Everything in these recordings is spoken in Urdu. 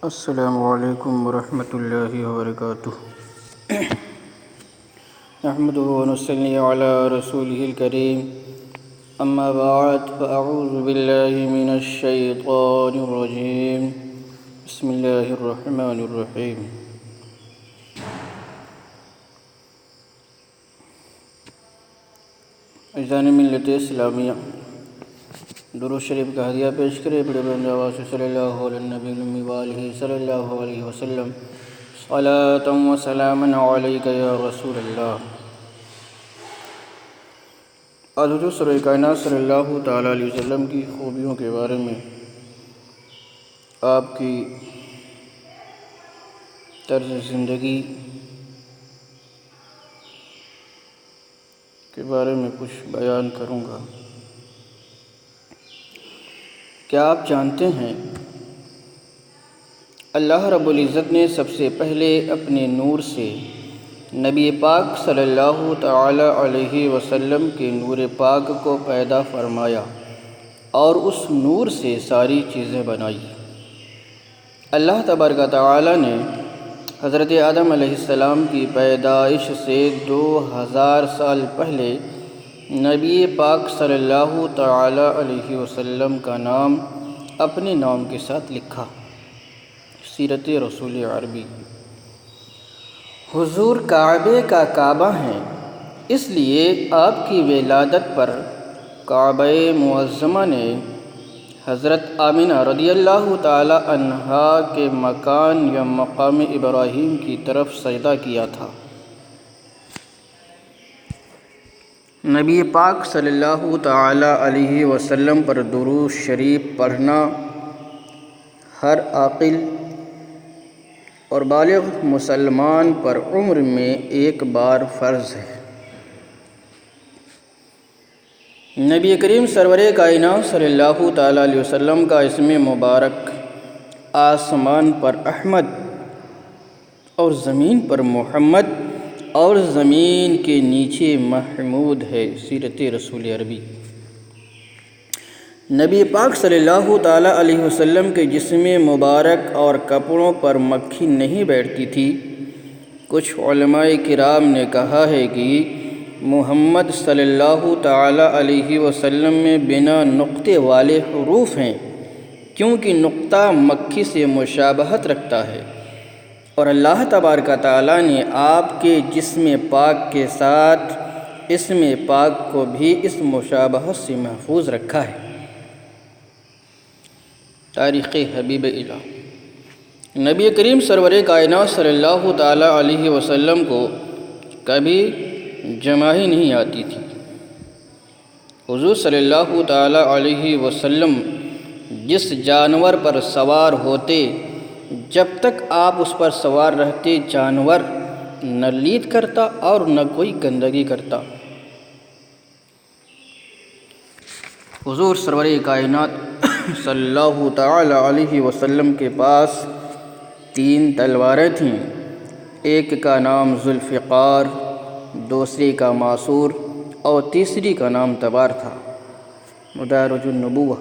السلام علیکم ورحمۃ اللہ وبرکاتہ۔ نحمده ونصلي على رسوله الكريم، اما بعد فاعوذ باللہ من الشیطان الرجیم، بسم اللہ الرحمن الرحیم۔ اذان ملت اسلامیہ درود شریف کا ہدیہ پیش کرے بڑے بلند آواز سے صلی اللہ علیہ نبی الامی وآلہ صلی اللہ علیہ وسلم، صلاۃ و سلاما علیک یا رسول اللہ۔ آج حضور سرور کائنات صلی اللہ تعالیٰ علیہ وسلم کی خوبیوں کے بارے میں، آپ کی طرز زندگی کے بارے میں کچھ بیان کروں گا۔ کیا آپ جانتے ہیں اللہ رب العزت نے سب سے پہلے اپنے نور سے نبی پاک صلی اللہ تعالی علیہ وسلم کے نور پاک کو پیدا فرمایا اور اس نور سے ساری چیزیں بنائی۔ اللہ تبارک و تعالی نے حضرت آدم علیہ السلام کی پیدائش سے 2000 سال پہلے نبی پاک صلی اللہ تعالی علیہ وسلم کا نام اپنے نام کے ساتھ لکھا۔ سیرت رسول عربی۔ حضور کعبے کا کعبہ ہیں، اس لیے آپ کی ولادت پر کعبہ معظمہ نے حضرت آمنہ رضی اللہ تعالی عنہا کے مکان یا مقام ابراہیم کی طرف سجدہ کیا تھا۔ نبی پاک صلی اللہ تعالی علیہ وسلم پر درود شریف پڑھنا ہر عاقل اور بالغ مسلمان پر عمر میں ایک بار فرض ہے۔ نبی کریم سرور کائنات صلی اللہ تعالی علیہ وسلم کا اسم مبارک آسمان پر احمد اور زمین پر محمد اور زمین کے نیچے محمود ہے۔ سیرت رسول عربی۔ نبی پاک صلی اللہ تعالی علیہ وسلم کے جسم مبارک اور کپڑوں پر مکھی نہیں بیٹھتی تھی۔ کچھ علماء کرام نے کہا ہے کہ محمد صلی اللہ تعالی علیہ وسلم میں بنا نقطے والے حروف ہیں، کیونکہ نقطہ مکھی سے مشابہت رکھتا ہے، اور اللہ تبارک و تعالیٰ نے آپ کے جسم پاک کے ساتھ اسم پاک کو بھی اس مشابہت سے محفوظ رکھا ہے۔ تاریخ حبیب الہ۔ نبی کریم سرور کائنات صلی اللہ تعالیٰ علیہ وسلم کو کبھی جمع ہی نہیں آتی تھی۔ حضور صلی اللہ تعالیٰ علیہ وسلم جس جانور پر سوار ہوتے، جب تک آپ اس پر سوار رہتے جانور نہ لید کرتا اور نہ کوئی گندگی کرتا۔ حضور سرور کائنات صلی اللہ تعالی علیہ وسلم کے پاس 3 تلواریں تھیں، ایک کا نام ذوالفقار، دوسری کا معصور اور تیسری کا نام تبار تھا۔ مدارج النبوہ۔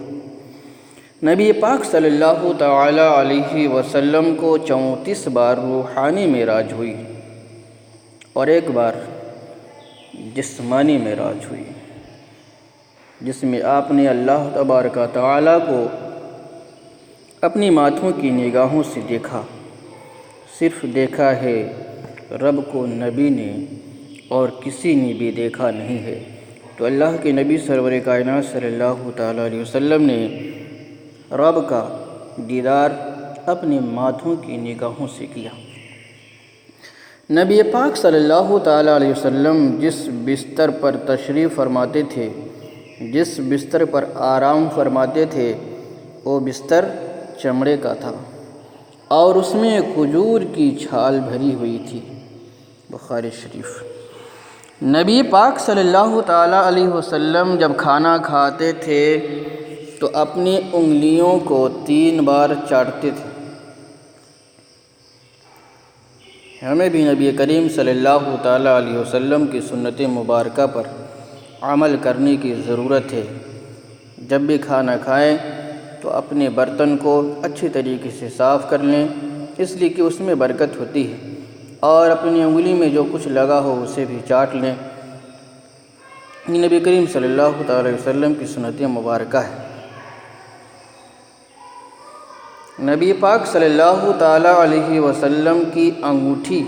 نبی پاک صلی اللہ تعالی علیہ وسلم کو 34 بار روحانی معراج ہوئی اور 1 بار جسمانی معراج ہوئی، جس میں آپ نے اللہ تبارک و تعالی کو اپنی ماتھوں کی نگاہوں سے دیکھا۔ صرف دیکھا ہے، رب کو نبی نے اور کسی نے بھی دیکھا نہیں ہے۔ تو اللہ کے نبی سرور کائنات صلی اللہ تعالی علیہ وسلم نے رب کا دیدار اپنے ماتھوں کی نگاہوں سے کیا۔ نبی پاک صلی اللہ تعالی علیہ وسلم جس بستر پر تشریف فرماتے تھے، جس بستر پر آرام فرماتے تھے، وہ بستر چمڑے کا تھا اور اس میں کھجور کی چھال بھری ہوئی تھی۔ بخاری شریف۔ نبی پاک صلی اللہ تعالی علیہ وسلم جب کھانا کھاتے تھے تو اپنی انگلیوں کو 3 بار چاٹتے تھے۔ ہمیں بھی نبی کریم صلی اللہ تعالی علیہ وسلم کی سنت مبارکہ پر عمل کرنے کی ضرورت ہے۔ جب بھی کھانا کھائیں تو اپنے برتن کو اچھی طریقے سے صاف کر لیں، اس لیے کہ اس میں برکت ہوتی ہے، اور اپنی انگلی میں جو کچھ لگا ہو اسے بھی چاٹ لیں۔ یہ نبی کریم صلی اللہ تعالی وسلم کی سنت مبارکہ ہے۔ نبی پاک صلی اللہ تعالی علیہ وسلم کی انگوٹھی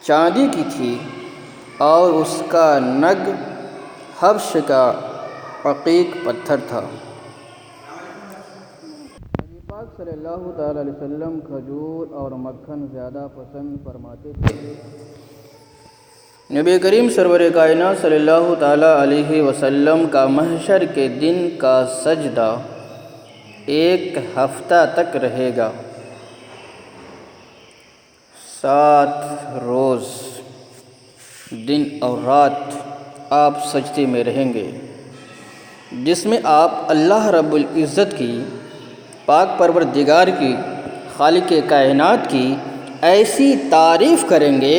چاندی کی تھی اور اس کا نگ حبش کا عقیق پتھر تھا۔ نبی پاک صلی اللہ تعالی علیہ وسلم کھجور اور مکھن زیادہ پسند فرماتے تھے۔ نبی کریم سرور کائنات صلی اللہ تعالی علیہ وسلم کا محشر کے دن کا سجدہ 1 ہفتہ تک رہے گا۔ 7 روز دن اور رات آپ سجدے میں رہیں گے، جس میں آپ اللہ رب العزت کی، پاک پروردگار کی، خالق کائنات کی ایسی تعریف کریں گے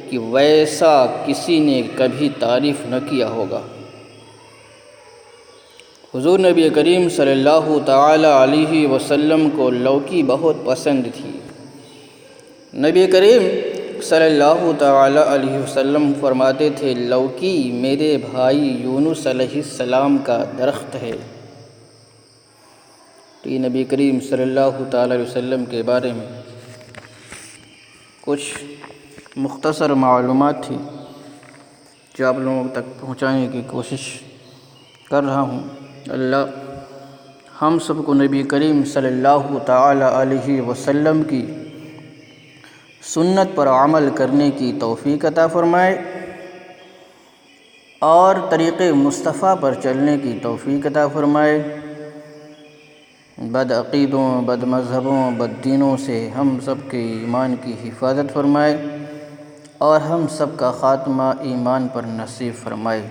کہ ویسا کسی نے کبھی تعریف نہ کیا ہوگا۔ حضور نبی کریم صلی اللہ تعالی علیہ وسلم کو لوکی بہت پسند تھی۔ نبی کریم صلی اللہ تعالی علیہ وسلم فرماتے تھے، لوکی میرے بھائی یونس علیہ السلام کا درخت ہے۔ تو یہ نبی کریم صلی اللہ تعالی علیہ وسلم کے بارے میں کچھ مختصر معلومات تھی جو آپ لوگوں تک پہنچانے کی کوشش کر رہا ہوں۔ اللہ ہم سب کو نبی کریم صلی اللہ تعالی علیہ وسلم کی سنت پر عمل کرنے کی توفیق عطا فرمائے اور طریق مصطفیٰ پر چلنے کی توفیق عطا فرمائے۔ بد عقیدوں، بد مذہبوں، بد دینوں سے ہم سب کے ایمان کی حفاظت فرمائے اور ہم سب کا خاتمہ ایمان پر نصیب فرمائے۔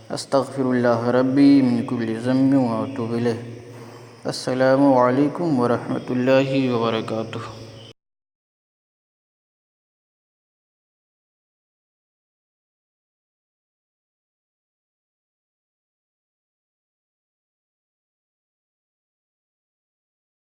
استغفر اللہ ربی من کل ذنب واتوب الیہ۔ السلام علیکم ورحمۃ اللہ وبرکاتہ۔